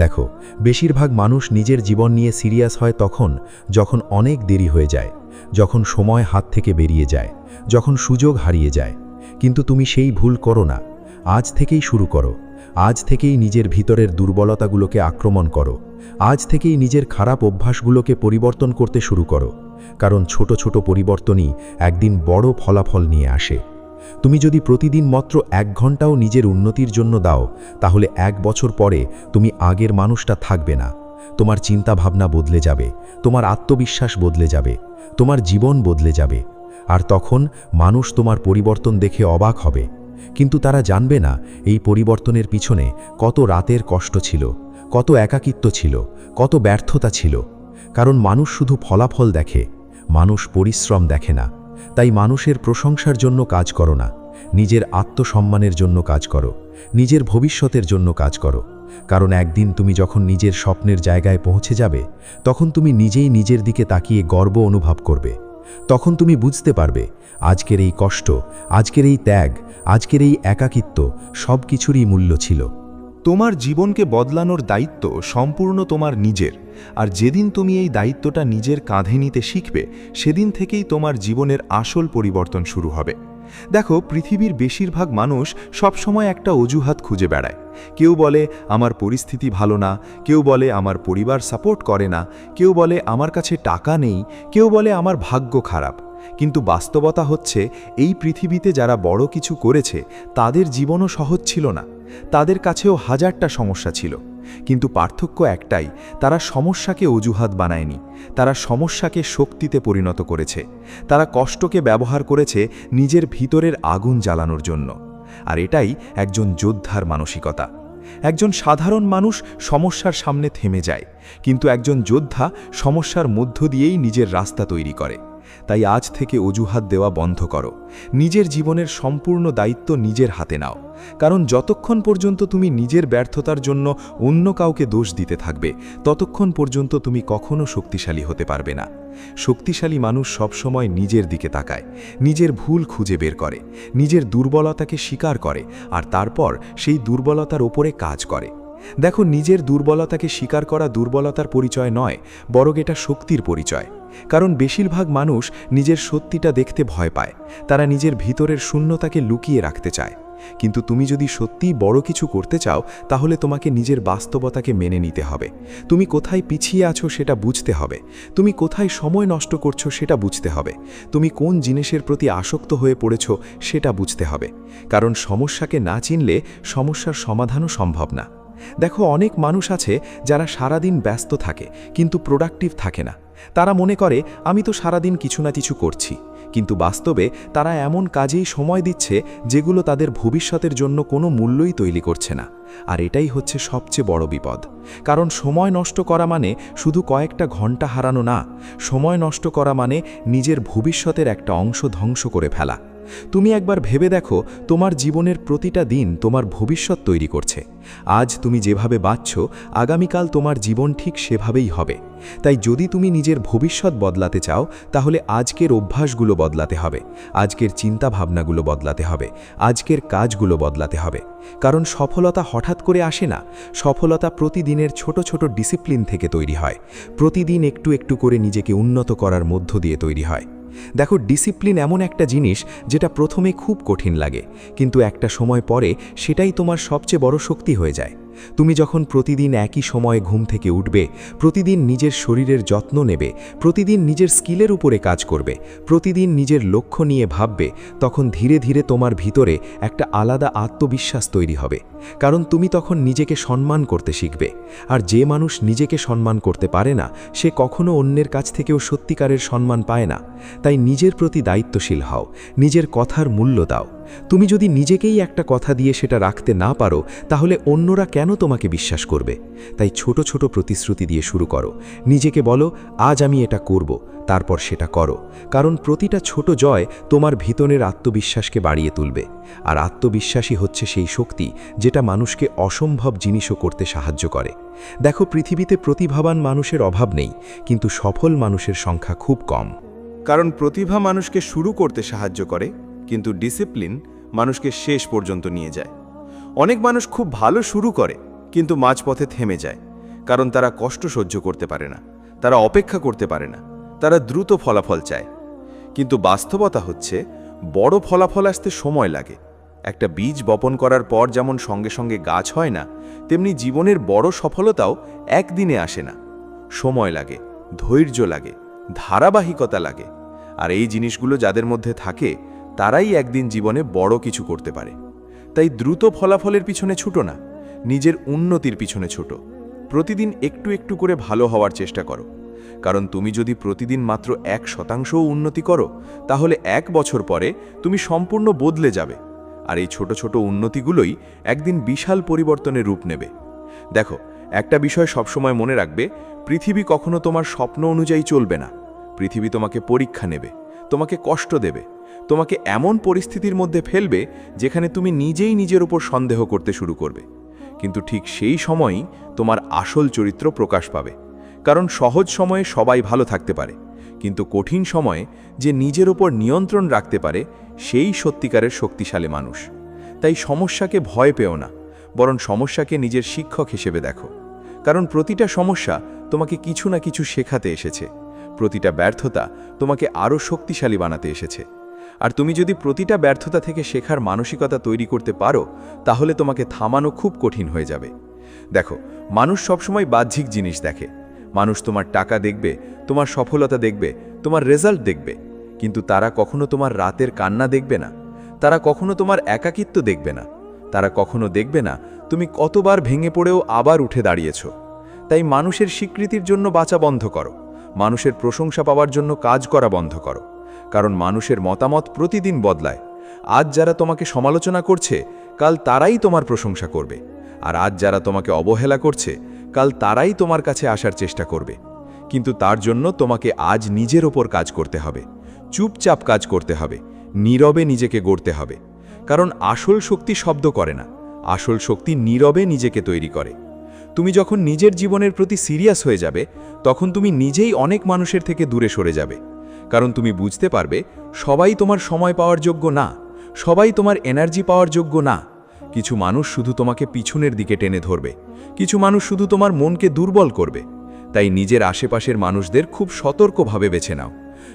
দেখো, বেশিরভাগ মানুষ নিজের জীবন নিয়ে সিরিয়াস হয় তখন যখন অনেক দেরি হয়ে যায়, যখন সময় হাত থেকে বেরিয়ে যায়, যখন সুযোগ হারিয়ে যায়। কিন্তু তুমি সেই ভুল করো না। আজ থেকেই শুরু করো, আজ থেকেই নিজের ভিতরের দুর্বলতাগুলোকে আক্রমণ করো, আজ থেকেই নিজের খারাপ অভ্যাসগুলোকে পরিবর্তন করতে শুরু করো, কারণ ছোট ছোট পরিবর্তনই একদিন বড় ফলাফল নিয়ে আসে। তুমি যদি প্রতিদিন মাত্র 1 ঘন্টাও নিজের উন্নতির জন্য দাও, তাহলে 1 বছর পরে তুমি আগের মানুষটা থাকবে না। তোমার চিন্তা ভাবনা বদলে যাবে, তোমার আত্মবিশ্বাস বদলে যাবে, তোমার জীবন বদলে যাবে, আর তখন মানুষ তোমার পরিবর্তন দেখে অবাক হবে। কিন্তু তারা জানবে না এই পরিবর্তনের পিছনে কত রাতের কষ্ট ছিল, কত একাকিত্ব ছিল, কত ব্যর্থতা ছিল। কারণ মানুষ শুধু ফলাফল দেখে, মানুষ পরিশ্রম দেখে না। তাই মানুষের প্রশংসার জন্য কাজ করো না, নিজের আত্মসম্মানের জন্য কাজ করো, নিজের ভবিষ্যতের জন্য কাজ করো। কারণ একদিন তুমি যখন নিজের স্বপ্নের জায়গায় পৌঁছে যাবে, তখন তুমি নিজেই নিজের দিকে তাকিয়ে গর্ব অনুভব করবে। তখন তুমি বুঝতে পারবে আজকের এই কষ্ট, আজকের এই ত্যাগ, আজকের এই একাকিত্ব সব কিছুরই মূল্য ছিল। তোমার জীবনকে বদলানোর দায়িত্ব সম্পূর্ণ তোমার নিজের, আর যেদিন তুমি এই দায়িত্বটা নিজের কাঁধে নিতে শিখবে, সেদিন থেকেই তোমার জীবনের আসল পরিবর্তন শুরু হবে। দেখো, পৃথিবীর বেশিরভাগ মানুষ সবসময় একটা অজুহাত খুঁজে বেড়ায়। কেউ বলে আমার পরিস্থিতি ভালো না, কেউ বলে আমার পরিবার সাপোর্ট করে না, কেউ বলে আমার কাছে টাকা নেই, কেউ বলে আমার ভাগ্য খারাপ। কিন্তু বাস্তবতা হচ্ছে, এই পৃথিবীতে যারা বড় কিছু করেছে তাদের জীবনও সহজ ছিল না, তাদের কাছেও হাজারটা সমস্যা ছিল। কিন্তু পার্থক্য একটাই, তারা সমস্যাকে অজুহাত বানায়নি, তারা সমস্যাকে শক্তিতে পরিণত করেছে। তারা কষ্টকে ব্যবহার করেছে নিজের ভিতরের আগুন জ্বালানোর জন্য। আর এটাই একজন যোদ্ধার মানসিকতা। একজন সাধারণ মানুষ সমস্যার সামনে থেমে যায়, কিন্তু একজন যোদ্ধা সমস্যার মধ্য দিয়েই নিজের রাস্তা তৈরি করে। তাই আজ থেকে অজুহাত দেওয়া বন্ধ করো, নিজের জীবনের সম্পূর্ণ দায়িত্ব নিজের হাতে নাও। কারণ যতক্ষণ পর্যন্ত তুমি নিজের ব্যর্থতার জন্য অন্য কাউকে দোষ দিতে থাকবে, ততক্ষণ পর্যন্ত তুমি কখনো শক্তিশালী হতে পারবে না। শক্তিশালী মানুষ সবসময় নিজের দিকে তাকায়, নিজের ভুল খুঁজে বের করে, নিজের দুর্বলতাকে স্বীকার করে, আর তারপর সেই দুর্বলতার ওপরে কাজ করে। দেখো, নিজের দুর্বলতাকে স্বীকার করা দুর্বলতার পরিচয় নয়, বরং এটা শক্তির পরিচয়। কারণ বেশিরভাগ মানুষ নিজের সত্যিটা দেখতে ভয় পায়, তারা নিজের ভিতরের শূন্যতাকে লুকিয়ে রাখতে চায়। কিন্তু তুমি যদি সত্যিই বড় কিছু করতে চাও, তাহলে তোমাকে নিজের বাস্তবতাকে মেনে নিতে হবে। তুমি কোথায় পিছিয়ে আছো সেটা বুঝতে হবে, তুমি কোথায় সময় নষ্ট করছো সেটা বুঝতে হবে, তুমি কোন জিনিসের প্রতি আসক্ত হয়ে পড়েছো সেটা বুঝতে হবে। কারণ সমস্যাকে না চিনলে সমস্যার সমাধানও সম্ভব না। দেখো, অনেক মানুষ আছে যারা সারাদিন ব্যস্ত থাকে কিন্তু প্রোডাক্টিভ থাকে না। তারা মনে করে আমি তো সারাদিন কিছু না কিছু করছি, কিন্তু বাস্তবে তারা এমন কাজেই সময় দিচ্ছে যেগুলো তাদের ভবিষ্যতের জন্য কোনো মূল্যই তৈরি করছে না। আর এটাই হচ্ছে সবচেয়ে বড় বিপদ। কারণ সময় নষ্ট করা মানে শুধু কয়েকটা ঘন্টা হারানো না, সময় নষ্ট করা মানে নিজের ভবিষ্যতের একটা অংশ ধ্বংস করে ফেলা। তুমি একবার ভেবে দেখো, তোমার জীবনের প্রতিটা দিন তোমার ভবিষ্যৎ তৈরি করছে। আজ তুমি যেভাবে বাঁচছো, আগামীকাল তোমার জীবন ঠিক সেভাবেই হবে। তাই যদি তুমি নিজের ভবিষ্যৎ বদলাতে চাও, তাহলে আজকের অভ্যাসগুলো বদলাতে হবে, আজকের চিন্তাভাবনাগুলো বদলাতে হবে, আজকের কাজগুলো বদলাতে হবে। কারণ সফলতা হঠাৎ করে আসে না, সফলতা প্রতিদিনের ছোট ছোট ডিসিপ্লিন থেকে তৈরি হয়, প্রতিদিন একটু একটু করে নিজেকে উন্নত করার মধ্য দিয়ে তৈরি হয়। দেখো, ডিসিপ্লিন এমন একটা জিনিস যেটা প্রথমে খুব কঠিন লাগে, কিন্তু একটা সময় পরে সেটাই তোমার সবচেয়ে বড় শক্তি হয়ে যায়। তুমি যখন প্রতিদিন একই সময়ে ঘুম থেকে উঠবে, প্রতিদিন নিজের শরীরের যত্ন নেবে, প্রতিদিন নিজের স্কিলের উপরে কাজ করবে, প্রতিদিন নিজের লক্ষ্য নিয়ে ভাববে, তখন ধীরে ধীরে তোমার ভিতরে একটা আলাদা আত্মবিশ্বাস তৈরি হবে। কারণ তুমি তখন নিজেকে সম্মান করতে শিখবে। আর যে মানুষ নিজেকে সম্মান করতে পারে না, সে কখনো অন্যের কাছ থেকেও সত্যিকারের সম্মান পায় না। তাই নিজের প্রতি দায়িত্বশীল হও, নিজের কথার মূল্য দাও। তুমি যদি নিজেকেই একটা কথা দিয়ে সেটা রাখতে না পারো, তাহলে অন্যরা কেন তোমাকে বিশ্বাস করবে? তাই ছোট ছোট প্রতিশ্রুতি দিয়ে শুরু করো। নিজেকে বলো, আজ আমি এটা করব, তারপর সেটা করো। কারণ প্রতিটা ছোট জয় তোমার ভিতরের আত্মবিশ্বাসকে বাড়িয়ে তুলবে। আর আত্মবিশ্বাসই হচ্ছে সেই শক্তি যেটা মানুষকে অসম্ভব জিনিসও করতে সাহায্য করে। দেখো, পৃথিবীতে প্রতিভাবান মানুষের অভাব নেই, কিন্তু সফল মানুষের সংখ্যা খুব কম। কারণ প্রতিভা মানুষকে শুরু করতে সাহায্য করে, কিন্তু ডিসিপ্লিন মানুষকে শেষ পর্যন্ত নিয়ে যায়। অনেক মানুষ খুব ভালো শুরু করে, কিন্তু মাঝপথে থেমে যায়, কারণ তারা কষ্ট সহ্য করতে পারে না, তারা অপেক্ষা করতে পারে না, তারা দ্রুত ফলাফল চায়। কিন্তু বাস্তবতা হচ্ছে, বড় ফলাফল আসতে সময় লাগে। একটা বীজ বপন করার পর যেমন সঙ্গে সঙ্গে গাছ হয় না, তেমনি জীবনের বড় সফলতাও একদিনে আসে না। সময় লাগে, ধৈর্য লাগে, ধারাবাহিকতা লাগে। আর এই জিনিসগুলো যাদের মধ্যে থাকে, তারাই একদিন জীবনে বড় কিছু করতে পারে। তাই দ্রুত ফলাফলের পিছনে ছুটো না, নিজের উন্নতির পিছনে ছুটো। প্রতিদিন একটু একটু করে ভালো হওয়ার চেষ্টা করো। কারণ তুমি যদি প্রতিদিন মাত্র 1% উন্নতি করো, তাহলে 1 বছর পরে তুমি সম্পূর্ণ বদলে যাবে। আর এই ছোট ছোট উন্নতিগুলোই একদিন বিশাল পরিবর্তনের রূপ নেবে। দেখো, একটা বিষয় সবসময় মনে রাখবে, পৃথিবী কখনো তোমার স্বপ্ন অনুযায়ী চলবে না। পৃথিবী তোমাকে পরীক্ষা নেবে, তোমাকে কষ্ট দেবে, তোমাকে এমন পরিস্থিতির মধ্যে ফেলবে যেখানে তুমি নিজেই নিজের উপর সন্দেহ করতে শুরু করবে। কিন্তু ঠিক সেই সময়ই তোমার আসল চরিত্র প্রকাশ পাবে। কারণ সহজ সময়ে সবাই ভালো থাকতে পারে, কিন্তু কঠিন সময়ে যে নিজের উপর নিয়ন্ত্রণ রাখতে পারে, সেই সত্যিকারের শক্তিশালী মানুষ। তাই সমস্যাকে ভয় পেও না, বরং সমস্যাকে নিজের শিক্ষক হিসেবে দেখো। কারণ প্রতিটা সমস্যা তোমাকে কিছু না কিছু শেখাতে এসেছে। প্রতিটা ব্যর্থতা তোমাকে আরও শক্তিশালী বানাতে এসেছে। আর তুমি যদি প্রতিটা ব্যর্থতা থেকে শেখার মানসিকতা তৈরি করতে পারো, তাহলে তোমাকে থামানো খুব কঠিন হয়ে যাবে। দেখো, মানুষ সবসময় বাহ্যিক জিনিস দেখে। মানুষ তোমার টাকা দেখবে, তোমার সফলতা দেখবে, তোমার রেজাল্ট দেখবে, কিন্তু তারা কখনো তোমার রাতের কান্না দেখবে না। তারা কখনো তোমার একাকিত্ব দেখবে না। তারা কখনো দেখবে না তুমি কতবার ভেঙে পড়েও আবার উঠে দাঁড়িয়েছ। তাই মানুষের স্বীকৃতির জন্য বাঁচা বন্ধ করো, মানুষের প্রশংসা পাওয়ার জন্য কাজ করা বন্ধ করো। কারণ মানুষের মতামত প্রতিদিন বদলায়। আজ যারা তোমাকে সমালোচনা করছে, কাল তারাই তোমার প্রশংসা করবে। আর আজ যারা তোমাকে অবহেলা করছে, কাল তারাই তোমার কাছে আসার চেষ্টা করবে। কিন্তু তার জন্য তোমাকে আজ নিজের ওপর কাজ করতে হবে, চুপচাপ কাজ করতে হবে, নীরবে নিজেকে গড়তে হবে। কারণ আসল শক্তি শব্দ করে না, আসল শক্তি নীরবে নিজেকে তৈরি করে। তুমি যখন নিজের জীবনের প্রতি সিরিয়াস হয়ে যাবে, তখন তুমি নিজেই অনেক মানুষের থেকে দূরে সরে যাবে। কারণ তুমি বুঝতে পারবে, সবাই তোমার সময় পাওয়ার যোগ্য না, সবাই তোমার এনার্জি পাওয়ার যোগ্য না। কিছু মানুষ শুধু তোমাকে পিছনের দিকে টেনে ধরবে, কিছু মানুষ শুধু তোমার মনকে দুর্বল করবে। তাই নিজের আশেপাশের মানুষদের খুব সতর্কভাবে বেছে নাও।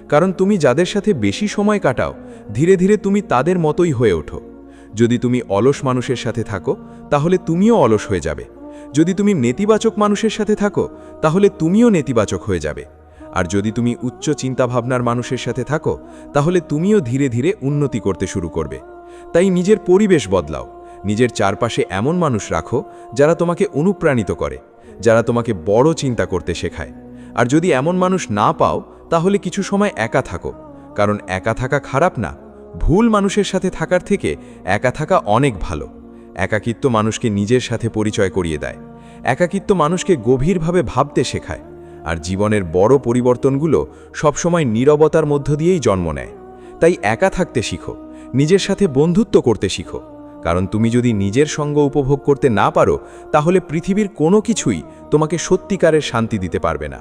কারণ তুমি যাদের সাথে বেশি সময় কাটাও, ধীরে ধীরে তুমি তাদের মতোই হয়ে ওঠো। যদি তুমি অলস মানুষের সাথে থাকো, তাহলে তুমিও অলস হয়ে যাবে। যদি তুমি নেতিবাচক মানুষের সাথে থাকো, তাহলে তুমিও নেতিবাচক হয়ে যাবে। আর যদি তুমি উচ্চ চিন্তাভাবনার মানুষের সাথে থাকো, তাহলে তুমিও ধীরে ধীরে উন্নতি করতে শুরু করবে। তাই নিজের পরিবেশ বদলাও, নিজের চারপাশে এমন মানুষ রাখো যারা তোমাকে অনুপ্রাণিত করে, যারা তোমাকে বড় চিন্তা করতে শেখায়। আর যদি এমন মানুষ না পাও, তাহলে কিছু সময় একা থাকো। কারণ একা থাকা খারাপ না, ভুল মানুষের সাথে থাকার থেকে একা থাকা অনেক ভালো। একাকিত্ব মানুষকে নিজের সাথে পরিচয় করিয়ে দেয়। একাকিত্ব মানুষকে গভীরভাবে ভাবতে শেখায়। আর জীবনের বড় পরিবর্তনগুলো সবসময় নীরবতার মধ্য দিয়েই জন্ম নেয়। তাই একা থাকতে শিখো, নিজের সাথে বন্ধুত্ব করতে শিখো। কারণ তুমি যদি নিজের সঙ্গ উপভোগ করতে না পারো, তাহলে পৃথিবীর কোনো কিছুই তোমাকে সত্যিকারের শান্তি দিতে পারবে না।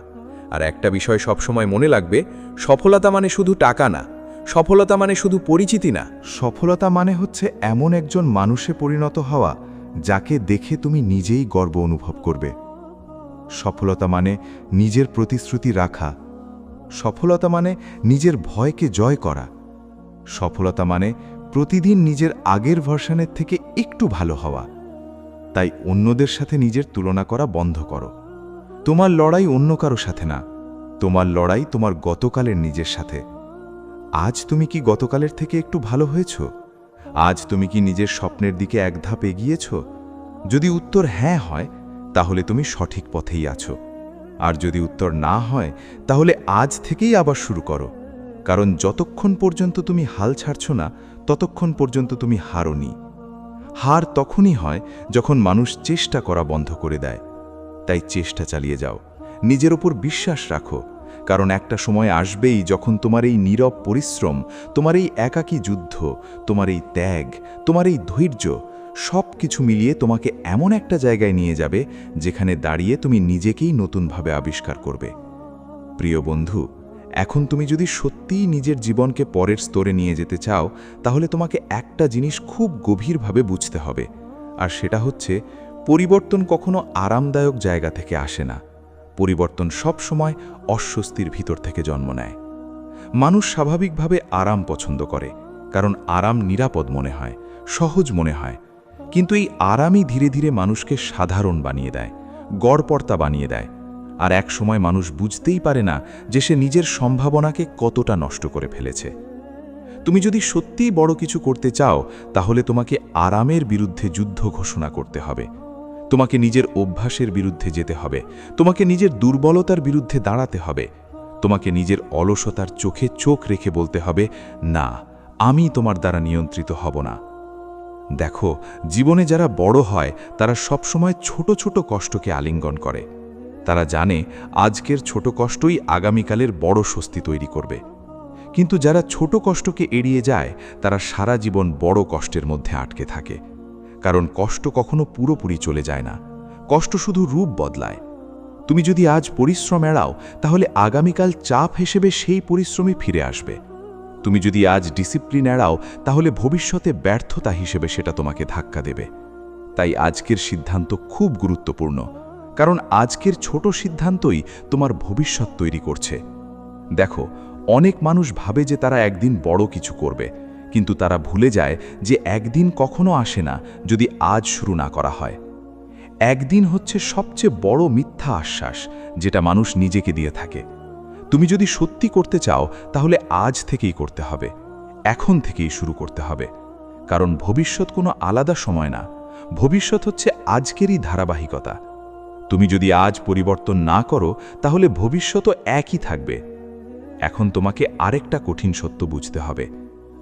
আর একটা বিষয় সবসময় মনে লাগবে, সফলতা মানে শুধু টাকা না, সফলতা মানে শুধু পরিচিতি না। সফলতা মানে হচ্ছে এমন একজন মানুষে পরিণত হওয়া যাকে দেখে তুমি নিজেই গর্ব অনুভব করবে। সফলতা মানে নিজের প্রতিশ্রুতি রাখা। সফলতা মানে নিজের ভয়কে জয় করা। সফলতা মানে প্রতিদিন নিজের আগের ভার্সনের থেকে একটু ভালো হওয়া। তাই অন্যদের সাথে নিজের তুলনা করা বন্ধ করো। তোমার লড়াই অন্য কারো সাথে না, তোমার লড়াই তোমার গতকালের নিজের সাথে। আজ তুমি কি গতকালের থেকে একটু ভালো হয়েছ? আজ তুমি কি নিজের স্বপ্নের দিকে এক ধাপ এগিয়েছ? যদি উত্তর হ্যাঁ হয়, তাহলে তুমি সঠিক পথেই আছো। আর যদি উত্তর না হয়, তাহলে আজ থেকেই আবার শুরু করো। কারণ যতক্ষণ পর্যন্ত তুমি হাল ছাড়ছ না, ততক্ষণ পর্যন্ত তুমি হারোনি। হার তখনই হয় যখন মানুষ চেষ্টা করা বন্ধ করে দেয়। তাই চেষ্টা চালিয়ে যাও, নিজের ওপর বিশ্বাস রাখো। কারণ একটা সময় আসবেই যখন তোমার এই নীরব পরিশ্রম, তোমার এই একাকী যুদ্ধ, তোমার এই ত্যাগ, তোমার এই ধৈর্য সব কিছু মিলিয়ে তোমাকে এমন একটা জায়গায় নিয়ে যাবে যেখানে দাঁড়িয়ে তুমি নিজেকেই নতুনভাবে আবিষ্কার করবে। প্রিয় বন্ধু, এখন তুমি যদি সত্যিই নিজের জীবনকে পরের স্তরে নিয়ে যেতে চাও, তাহলে তোমাকে একটা জিনিস খুব গভীরভাবে বুঝতে হবে। আর সেটা হচ্ছে, পরিবর্তন কখনো আরামদায়ক জায়গা থেকে আসে না। পরিবর্তন সব সময় অস্বস্তির ভিতর থেকে জন্ম নেয়। মানুষ স্বাভাবিকভাবে আরাম পছন্দ করে, কারণ আরাম নিরাপদ মনে হয়, সহজ মনে হয়। কিন্তু এই আরামই ধীরে ধীরে মানুষকে সাধারণ বানিয়ে দেয়, গড়পড়তা বানিয়ে দেয়। আর এক সময় মানুষ বুঝতেই পারে না যে সে নিজের সম্ভাবনাকে কতটা নষ্ট করে ফেলেছে। তুমি যদি সত্যিই বড় কিছু করতে চাও, তাহলে তোমাকে আরামের বিরুদ্ধে যুদ্ধ ঘোষণা করতে হবে। তোমাকে নিজের অভ্যাসের বিরুদ্ধে যেতে হবে, তোমাকে নিজের দুর্বলতার বিরুদ্ধে দাঁড়াতে হবে, তোমাকে নিজের অলসতার চোখে চোখ রেখে বলতে হবে, না, আমি তোমার দ্বারা নিয়ন্ত্রিত হব না। দেখো, জীবনে যারা বড় হয় তারা সবসময় ছোট ছোট কষ্টকে আলিঙ্গন করে। তারা জানে আজকের ছোট কষ্টই আগামীকালের বড় স্বস্তি তৈরি করবে। কিন্তু যারা ছোট কষ্টকে এড়িয়ে যায়, তারা সারা জীবন বড় কষ্টের মধ্যে আটকে থাকে। কারণ কষ্ট কখনো পুরোপুরি চলে যায় না, কষ্ট শুধু রূপ বদলায়। তুমি যদি আজ পরিশ্রম এড়াও, তাহলে আগামীকাল চাপ হিসেবে সেই পরিশ্রমই ফিরে আসবে। তুমি যদি আজ ডিসিপ্লিন এড়াও, তাহলে ভবিষ্যতে ব্যর্থতা হিসেবে সেটা তোমাকে ধাক্কা দেবে। তাই আজকের সিদ্ধান্ত খুব গুরুত্বপূর্ণ, কারণ আজকের ছোট সিদ্ধান্তই তোমার ভবিষ্যৎ তৈরি করছে। দেখো, অনেক মানুষ ভাবে যে তারা একদিন বড় কিছু করবে, কিন্তু তারা ভুলে যায় যে একদিন কখনো আসে না যদি আজ শুরু না করা হয়। একদিন হচ্ছে সবচেয়ে বড় মিথ্যা আশ্বাস যেটা মানুষ নিজেকে দিয়ে থাকে। তুমি যদি সত্যি করতে চাও, তাহলে আজ থেকেই করতে হবে, এখন থেকেই শুরু করতে হবে। কারণ ভবিষ্যৎ কোনো আলাদা সময় না, ভবিষ্যৎ হচ্ছে আজকেরই ধারাবাহিকতা। তুমি যদি আজ পরিবর্তন না করো, তাহলে ভবিষ্যৎও একই থাকবে। এখন তোমাকে আরেকটা কঠিন সত্য বুঝতে হবে,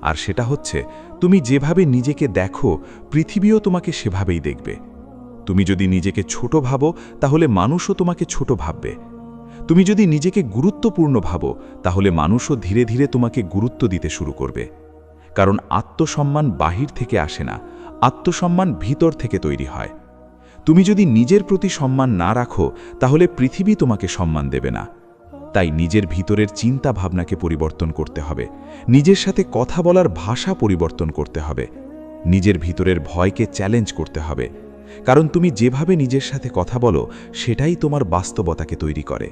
আর সেটা হচ্ছে, তুমি যেভাবে নিজেকে দেখো, পৃথিবীও তোমাকে সেভাবেই দেখবে। তুমি যদি নিজেকে ছোট ভাবো, তাহলে মানুষও তোমাকে ছোট ভাববে। তুমি যদি নিজেকে গুরুত্বপূর্ণ ভাবো, তাহলে মানুষও ধীরে ধীরে তোমাকে গুরুত্ব দিতে শুরু করবে। কারণ আত্মসম্মান বাহির থেকে আসে না, আত্মসম্মান ভিতর থেকে তৈরি হয়। তুমি যদি নিজের প্রতি সম্মান না রাখো, তাহলে পৃথিবী তোমাকে সম্মান দেবে না। তাই নিজের ভিতরের চিন্তা ভাবনাকে পরিবর্তন করতে হবে, নিজের সাথে কথা বলার ভাষা পরিবর্তন করতে হবে, নিজের ভিতরের ভয়কে চ্যালেঞ্জ করতে হবে। কারণ তুমি যেভাবে নিজের সাথে কথা বলো, সেটাই তোমার বাস্তবতাকে তৈরি করে।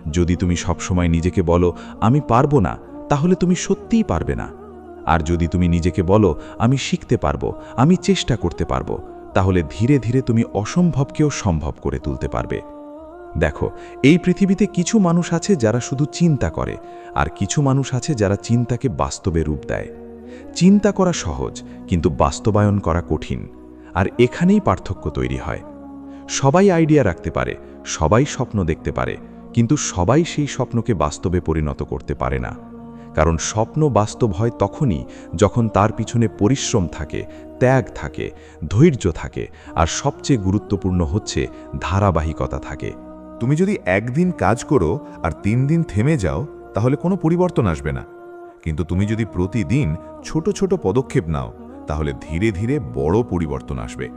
যদি তুমি সবসময় নিজেকে বলো, আমি পারবো না, তাহলে তুমি সত্যিই পারবে না। আর যদি তুমি নিজেকে বলো, আমি শিখতে পারবো, আমি চেষ্টা করতে পারবো, তাহলে ধীরে ধীরে তুমি অসম্ভবকেও সম্ভব করে তুলতে পারবে। দেখো, এই পৃথিবীতে কিছু মানুষ আছে যারা শুধু চিন্তা করে, আর কিছু মানুষ আছে যারা চিন্তাকে বাস্তবে রূপ দেয়। চিন্তা করা সহজ, কিন্তু বাস্তবায়ন করা কঠিন। আর এখানেই পার্থক্য তৈরি হয়। সবাই আইডিয়া রাখতে পারে, সবাই স্বপ্ন দেখতে পারে, কিন্তু সবাই সেই স্বপ্নকে বাস্তবে পরিণত করতে পারে না। কারণ স্বপ্ন বাস্তব হয় তখনই যখন তার পিছনে পরিশ্রম থাকে, ত্যাগ থাকে, ধৈর্য থাকে, আর সবচেয়ে গুরুত্বপূর্ণ হচ্ছে ধারাবাহিকতা থাকে। তুমি যদি একদিন কাজ করো আর 3 দিন থেমে যাও, তাহলে কোনো পরিবর্তন আসবে না। কিন্তু তুমি যদি প্রতিদিন ছোট ছোট পদক্ষেপ নাও, তাহলে ধীরে ধীরে বড় পরিবর্তন আসবে।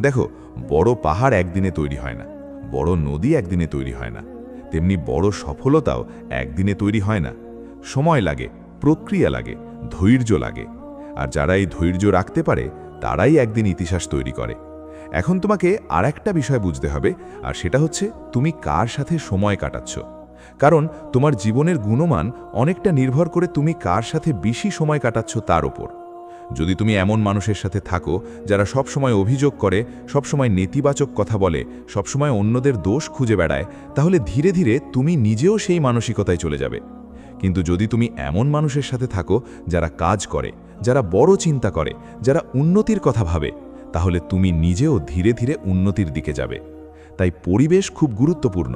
দেখো, বড় পাহাড় একদিনে তৈরি হয় না, বড় নদী একদিনে তৈরি হয় না, তেমনি বড় সফলতাও একদিনে তৈরি হয় না। সময় লাগে, প্রক্রিয়া লাগে, ধৈর্য লাগে। আর যারা এই ধৈর্য রাখতে পারে, তারাই একদিন ইতিহাস তৈরি করে। এখন তোমাকে আরেকটা বিষয় বুঝতে হবে, আর সেটা হচ্ছে তুমি কার সাথে সময় কাটাচ্ছ। কারণ তোমার জীবনের গুণমান অনেকটা নির্ভর করে তুমি কার সাথে বেশি সময় কাটাচ্ছ তার ওপর। যদি তুমি এমন মানুষের সাথে থাকো যারা সবসময় অভিযোগ করে, সবসময় নেতিবাচক কথা বলে, সবসময় অন্যদের দোষ খুঁজে বেড়ায়, তাহলে ধীরে ধীরে তুমি নিজেও সেই মানসিকতায় চলে যাবে। কিন্তু যদি তুমি এমন মানুষের সাথে থাকো যারা কাজ করে, যারা বড় চিন্তা করে, যারা উন্নতির কথা ভাবে, তাহলে তুমি নিজেও ধীরে ধীরে উন্নতির দিকে যাবে। তাই পরিবেশ খুব গুরুত্বপূর্ণ।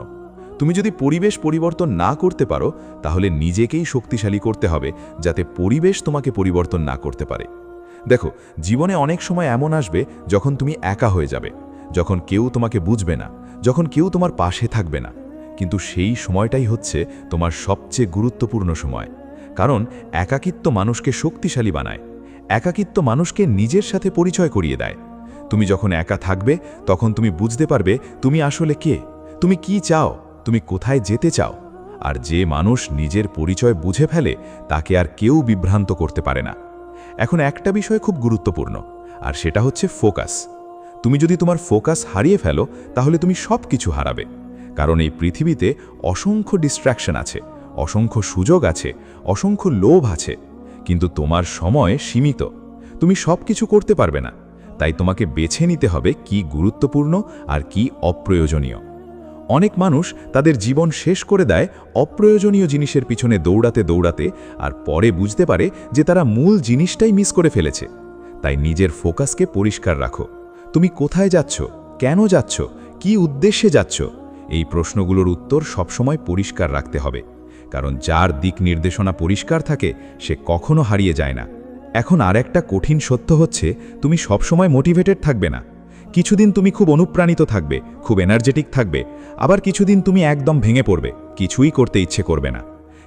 তুমি যদি পরিবেশ পরিবর্তন না করতে পারো, তাহলে নিজেকেই শক্তিশালী করতে হবে যাতে পরিবেশ তোমাকে পরিবর্তন না করতে পারে। দেখো, জীবনে অনেক সময় এমন আসবে যখন তুমি একা হয়ে যাবে, যখন কেউ তোমাকে বুঝবে না, যখন কেউ তোমার পাশে থাকবে না। কিন্তু সেই সময়টাই হচ্ছে তোমার সবচেয়ে গুরুত্বপূর্ণ সময়, কারণ একাকিত্ব মানুষকে শক্তিশালী বানায়। একাকিত্ব মানুষকে নিজের সাথে পরিচয় করিয়ে দেয়। তুমি যখন একা থাকবে তখন তুমি বুঝতে পারবে তুমি আসলে কে, তুমি কি চাও, তুমি কোথায় যেতে চাও। আর যে মানুষ নিজের পরিচয় বুঝে ফেলে তাকে আর কেউ বিভ্রান্ত করতে পারে না। এখন একটা বিষয় খুব গুরুত্বপূর্ণ, আর সেটা হচ্ছে ফোকাস। তুমি যদি তোমার ফোকাস হারিয়ে ফেলো তাহলে তুমি সব কিছু হারাবে। কারণ এই পৃথিবীতে অসংখ্য ডিস্ট্র্যাকশন আছে, অসংখ্য সুযোগ আছে, অসংখ্য লোভ আছে, কিন্তু তোমার সময় সীমিত। তুমি সব কিছু করতে পারবে না। তাই তোমাকে বেছে নিতে হবে কি গুরুত্বপূর্ণ আর কি অপ্রয়োজনীয়। অনেক মানুষ তাদের জীবন শেষ করে দেয় অপ্রয়োজনীয় জিনিসের পিছনে দৌড়াতে দৌড়াতে, আর পরে বুঝতে পারে যে তারা মূল জিনিসটাই মিস করে ফেলেছে। তাই নিজের ফোকাসকে পরিষ্কার রাখো। তুমি কোথায় যাচ্ছ, কেন যাচ্ছ, কি উদ্দেশ্যে যাচ্ছ, এই প্রশ্নগুলোর উত্তর সবসময় পরিষ্কার রাখতে হবে। কারণ যার দিক নির্দেশনা পরিষ্কার থাকে সে কখনো হারিয়ে যায় না। এখন আর একটা কঠিন সত্য হচ্ছে, তুমি সবসময় মোটিভেটেড থাকবে না। কিছুদিন তুমি খুব অনুপ্রাণিত থাকবে, খুব এনার্জেটিক থাকবে, আবার কিছুদিন তুমি একদম ভেঙে পড়বে, কিছুই করতে ইচ্ছে করবে না।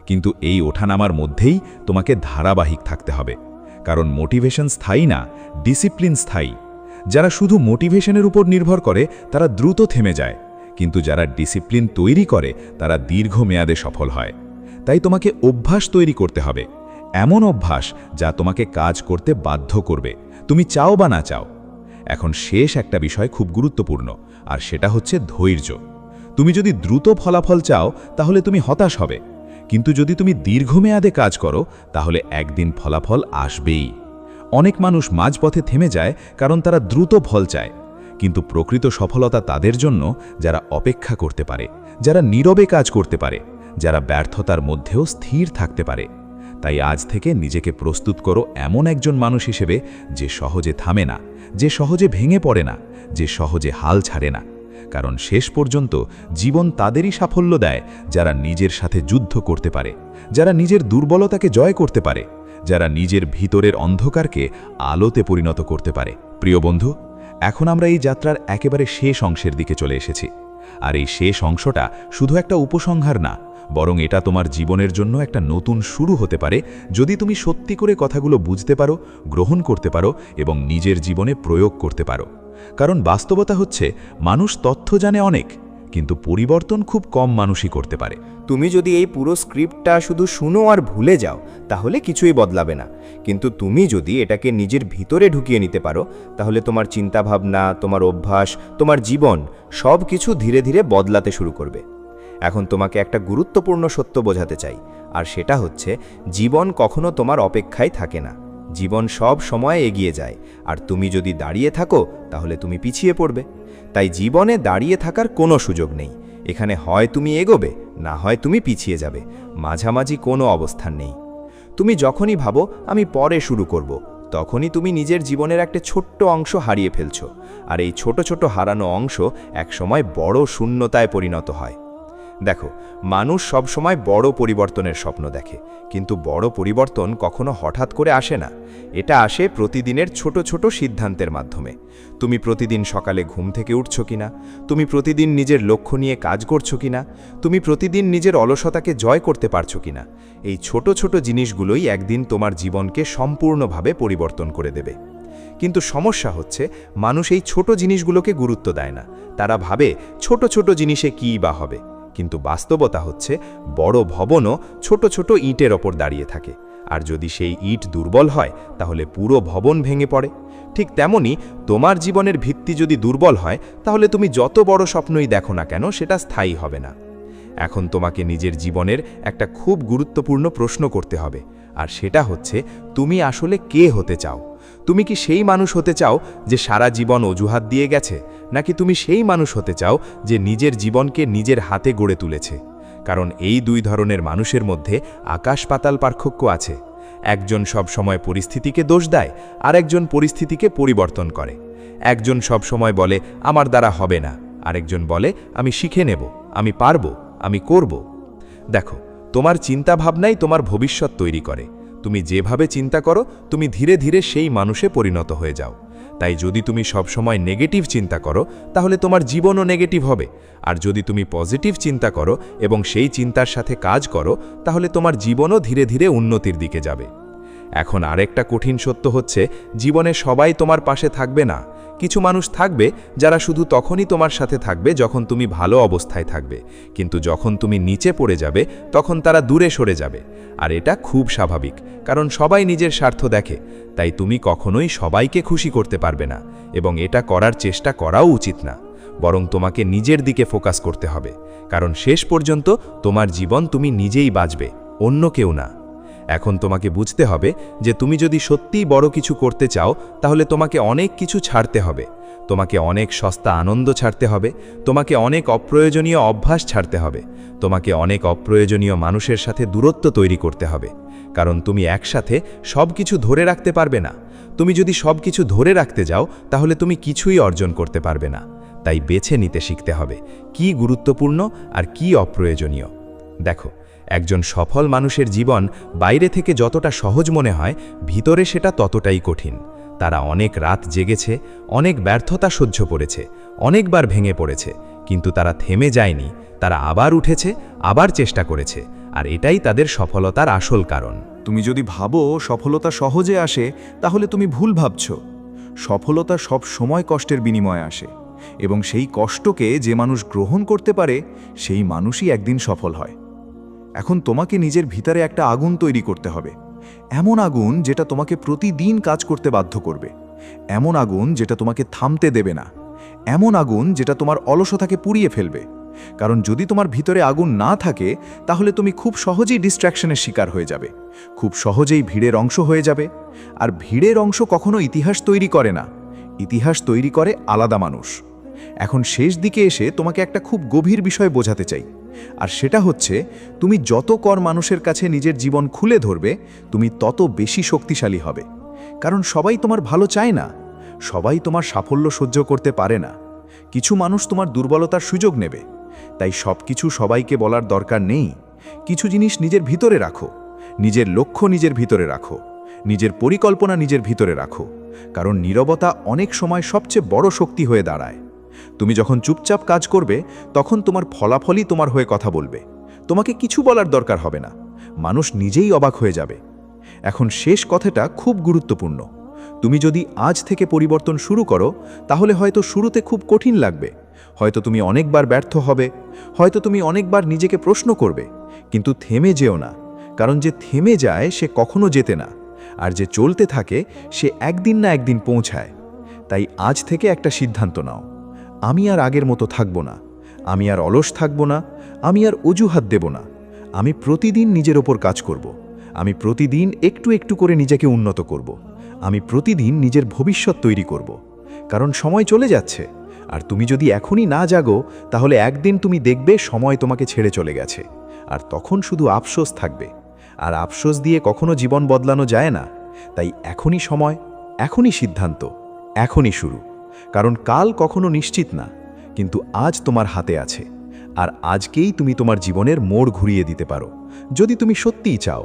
কিন্তু এই ওঠানামার মধ্যেই তোমাকে ধারাবাহিক থাকতে হবে। কারণ মোটিভেশন স্থায়ী না, ডিসিপ্লিন স্থায়ী। যারা শুধু মোটিভেশনের উপর নির্ভর করে তারা দ্রুত থেমে যায়, কিন্তু যারা ডিসিপ্লিন তৈরি করে তারা দীর্ঘমেয়াদে সফল হয়। তাই তোমাকে অভ্যাস তৈরি করতে হবে, এমন অভ্যাস যা তোমাকে কাজ করতে বাধ্য করবে, তুমি চাও বা না চাও। এখন শেষ একটা বিষয় খুব গুরুত্বপূর্ণ, আর সেটা হচ্ছে ধৈর্য। তুমি যদি দ্রুত ফলাফল চাও তাহলে তুমি হতাশ হবে, কিন্তু যদি তুমি দীর্ঘমেয়াদে কাজ করো তাহলে একদিন ফলাফল আসবেই। অনেক মানুষ মাঝপথে থেমে যায় কারণ তারা দ্রুত ফল চায়, কিন্তু প্রকৃত সফলতা তাদের জন্য যারা অপেক্ষা করতে পারে, যারা নীরবে কাজ করতে পারে, যারা ব্যর্থতার মধ্যেও স্থির থাকতে পারে। তাই আজ থেকে নিজেকে প্রস্তুত করো এমন একজন মানুষ হিসেবে যে সহজে থামে না, যে সহজে ভেঙে পড়ে না, যে সহজে হাল ছাড়ে না। কারণ শেষ পর্যন্ত জীবন তাদেরই সাফল্য দেয় যারা নিজের সাথে যুদ্ধ করতে পারে, যারা নিজের দুর্বলতাকে জয় করতে পারে, যারা নিজের ভিতরের অন্ধকারকে আলোতে পরিণত করতে পারে। প্রিয় বন্ধু, এখন আমরা এই যাত্রার একেবারে শেষ অংশের দিকে চলে এসেছি। আর এই শেষ অংশটা শুধু একটা উপসংহার না, বরং এটা তোমার জীবনের জন্য একটা নতুন শুরু হতে পারে যদি তুমি সত্যি করে কথাগুলো বুঝতে পারো, গ্রহণ করতে পারো এবং নিজের জীবনে প্রয়োগ করতে পারো। কারণ বাস্তবতা হচ্ছে মানুষ তথ্য জানে অনেক, কিন্তু পরিবর্তন খুব কম মানুষই করতে পারে। তুমি যদি এই পুরো স্ক্রিপ্টটা শুধু শুনো আর ভুলে যাও তাহলে কিছুই বদলাবে না, কিন্তু তুমি যদি এটাকে নিজের ভিতরে ঢুকিয়ে নিতে পারো তাহলে তোমার চিন্তাভাবনা, তোমার অভ্যাস, তোমার জীবন সব কিছু ধীরে ধীরে বদলাতে শুরু করবে। এখন তোমাকে একটা গুরুত্বপূর্ণ সত্য বোঝাতে চাই, আর সেটা হচ্ছে জীবন কখনো তোমার অপেক্ষায় থাকে না। জীবন সব সময় এগিয়ে যায়, আর তুমি যদি দাঁড়িয়ে থাকো তাহলে তুমি পিছিয়ে পড়বে। তাই জীবনে দাঁড়িয়ে থাকার কোনো সুযোগ নেই। এখানে হয় তুমি এগোবে, না হয় তুমি পিছিয়ে যাবে, মাঝামাঝি কোনো অবস্থান নেই। তুমি যখনই ভাবো আমি পরে শুরু করব, তখনই তুমি নিজের জীবনের একটা ছোট্ট অংশ হারিয়ে ফেলছো, আর এই ছোট ছোট হারানো অংশ একসময় বড় শূন্যতায় পরিণত হয়। দেখো, মানুষ সবসময় বড় পরিবর্তনের স্বপ্ন দেখে, কিন্তু বড় পরিবর্তন কখনো হঠাৎ করে আসে না। এটা আসে প্রতিদিনের ছোট ছোট সিদ্ধান্তের মাধ্যমে। তুমি প্রতিদিন সকালে ঘুম থেকে উঠছো কিনা, তুমি প্রতিদিন নিজের লক্ষ্য নিয়ে কাজ করছো কিনা, তুমি প্রতিদিন নিজের অলসতাকে জয় করতে পারছো কিনা, এই ছোট ছোট জিনিসগুলোই একদিন তোমার জীবনকে সম্পূর্ণভাবে পরিবর্তন করে দেবে। কিন্তু সমস্যা হচ্ছে মানুষ এই ছোট জিনিসগুলোকে গুরুত্ব দেয় না। তারা ভাবে ছোট ছোট জিনিসে কী বা হবে, কিন্তু বাস্তবতা হচ্ছে বড় ভবনও ছোট ছোট ইটের ওপর দাঁড়িয়ে থাকে, আর যদি সেই ইট দুর্বল হয় তাহলে পুরো ভবন ভেঙে পড়ে। ঠিক তেমনি তোমার জীবনের ভিত্তি যদি দুর্বল হয় তাহলে তুমি যত বড় স্বপ্নই দেখো না কেন সেটা স্থায়ী হবে না। এখন তোমাকে নিজের জীবনের একটা খুব গুরুত্বপূর্ণ প্রশ্ন করতে হবে, আর সেটা হচ্ছে তুমি আসলে কে হতে চাও। তুমি কি সেই মানুষ হতে চাও যে সারা জীবন অজুহাত দিয়ে গেছে, নাকি তুমি সেই মানুষ হতে চাও যে নিজের জীবনকে নিজের হাতে গড়ে তুলেছে? কারণ এই দুই ধরনের মানুষের মধ্যে আকাশ পাতাল পার্থক্য আছে। একজন সব সময় পরিস্থিতিকে দোষ দেয়, আর একজন পরিস্থিতিকে পরিবর্তন করে। একজন সব সময় বলে আমার দ্বারা হবে না, আরেকজন বলে আমি শিখে নেব, আমি পারব, আমি করব। দেখো, তোমার চিন্তা ভাবনাই তোমার ভবিষ্যৎ তৈরি করে। তুমি যেভাবে চিন্তা করো, তুমি ধীরে ধীরে সেই মানুষে পরিণত হয়ে যাও। তাই যদি তুমি সব সময় নেগেটিভ চিন্তা করো, তাহলে তোমার জীবনও নেগেটিভ হবে। আর যদি তুমি পজিটিভ চিন্তা করো এবং সেই চিন্তার সাথে কাজ করো, তাহলে তোমার জীবনও ধীরে ধীরে উন্নতির দিকে যাবে। এখন আরেকটা কঠিন সত্য হচ্ছে, জীবনে সবাই তোমার পাশে থাকবে না। কিছু মানুষ থাকবে যারা শুধু তখনই তোমার সাথে থাকবে যখন তুমি ভালো অবস্থায় থাকবে, কিন্তু যখন তুমি নিচে পড়ে যাবে তখন তারা দূরে সরে যাবে। আর এটা খুব স্বাভাবিক, কারণ সবাই নিজের স্বার্থ দেখে। তাই তুমি কখনোই সবাইকে খুশি করতে পারবে না, এবং এটা করার চেষ্টা করাও উচিত না। বরং তোমাকে নিজের দিকে ফোকাস করতে হবে, কারণ শেষ পর্যন্ত তোমার জীবন তুমি নিজেই বাঁচবে, অন্য কেউ না। এখন তোমাকে বুঝতে হবে যে তুমি যদি সত্যিই বড় কিছু করতে চাও, তাহলে তোমাকে অনেক কিছু ছাড়তে হবে। তোমাকে অনেক সস্তা আনন্দ ছাড়তে হবে, তোমাকে অনেক অপ্রয়োজনীয় অভ্যাস ছাড়তে হবে, তোমাকে অনেক অপ্রয়োজনীয় মানুষের সাথে দূরত্ব তৈরি করতে হবে। কারণ তুমি একসাথে সব কিছু ধরে রাখতে পারবে না। তুমি যদি সব কিছু ধরে রাখতে যাও, তাহলে তুমি কিছুই অর্জন করতে পারবে না। তাই বেছে নিতে শিখতে হবে কি গুরুত্বপূর্ণ আর কি অপ্রয়োজনীয়। দেখো, একজন সফল মানুষের জীবন বাইরে থেকে যতটা সহজ মনে হয়, ভিতরে সেটা ততটাই কঠিন। তারা অনেক রাত জেগেছে, অনেক ব্যর্থতা সহ্য করেছে, অনেকবার ভেঙে পড়েছে, কিন্তু তারা থেমে যায়নি। তারা আবার উঠেছে, আবার চেষ্টা করেছে, আর এটাই তাদের সফলতার আসল কারণ। তুমি যদি ভাবো সফলতা সহজে আসে, তাহলে তুমি ভুল ভাবছ। সফলতা সব সময় কষ্টের বিনিময়ে আসে, এবং সেই কষ্টকে যে মানুষ গ্রহণ করতে পারে, সেই মানুষই একদিন সফল হয়। এখন তোমাকে নিজের ভিতরে একটা আগুন তৈরি করতে হবে। এমন আগুন যেটা তোমাকে প্রতিদিন কাজ করতে বাধ্য করবে, এমন আগুন যেটা তোমাকে থামতে দেবে না, এমন আগুন যেটা তোমার অলসতাকে পুড়িয়ে ফেলবে। কারণ যদি তোমার ভিতরে আগুন না থাকে, তাহলে তুমি খুব সহজেই ডিস্ট্র্যাকশনের শিকার হয়ে যাবে, খুব সহজেই ভিড়ের অংশ হয়ে যাবে। আর ভিড়ের অংশ কখনো ইতিহাস তৈরি করে না, ইতিহাস তৈরি করে আলাদা মানুষ। এখন শেষ দিকে এসে তোমাকে একটা খুব গভীর বিষয় বোঝাতে চাই, আর সেটা হচ্ছে, তুমি যত মানুষের কাছে নিজের জীবন খুলে ধরবে, তুমি তত বেশি শক্তিশালী হবে। কারণ সবাই তোমার ভালো চায় না, সবাই তোমার সাফল্য সহ্য করতে পারে না। কিছু মানুষ তোমার দুর্বলতার সুযোগ নেবে। তাই সব কিছু সবাইকে বলার দরকার নেই। কিছু জিনিস নিজের ভিতরে রাখো, নিজের লক্ষ্য নিজের ভিতরে রাখো, নিজের পরিকল্পনা নিজের ভিতরে রাখো। কারণ নীরবতা অনেক সময় সবচেয়ে বড় শক্তি হয়ে দাঁড়ায়। তুমি যখন চুপচাপ কাজ করবে, তখন তোমার ফলাফলই তোমার হয়ে কথা বলবে। তোমাকে কিছু বলার দরকার হবে না, মানুষ নিজেই অবাক হয়ে যাবে। এখন শেষ কথাটা খুব গুরুত্বপূর্ণ। তুমি যদি আজ থেকে পরিবর্তন শুরু করো, তাহলে হয়তো শুরুতে খুব কঠিন লাগবে, হয়তো তুমি অনেকবার ব্যর্থ হবে, হয়তো তুমি অনেকবার নিজেকে প্রশ্ন করবে, কিন্তু থেমে যেও না। কারণ যে থেমে যায় সে কখনো যেতে না, আর যে চলতে থাকে সে একদিন না একদিন পৌঁছায়। তাই আজ থেকে একটা সিদ্ধান্ত নাও, আমি আর আগের মতো থাকব না, আমি আর অলস থাকব না, আমি আর অজুহাত দেব না। আমি প্রতিদিন নিজের ওপর কাজ করব, আমি প্রতিদিন একটু একটু করে নিজেকে উন্নত করব, আমি প্রতিদিন নিজের ভবিষ্যৎ তৈরি করব। কারণ সময় চলে যাচ্ছে, আর তুমি যদি এখনই না জাগো, তাহলে একদিন তুমি দেখবে সময় তোমাকে ছেড়ে চলে গেছে, আর তখন শুধু আফসোস থাকবে। আর আফসোস দিয়ে কখনো জীবন বদলানো যায় না। তাই এখনই সময়, এখনই সিদ্ধান্ত, এখনই শুরু। কারণ কাল কখনো নিশ্চিত না, কিন্তু আজ তোমার হাতে আছে। আর আজকেই তুমি তোমার জীবনের মোড় ঘুরিয়ে দিতে পারো, যদি তুমি সত্যিই চাও।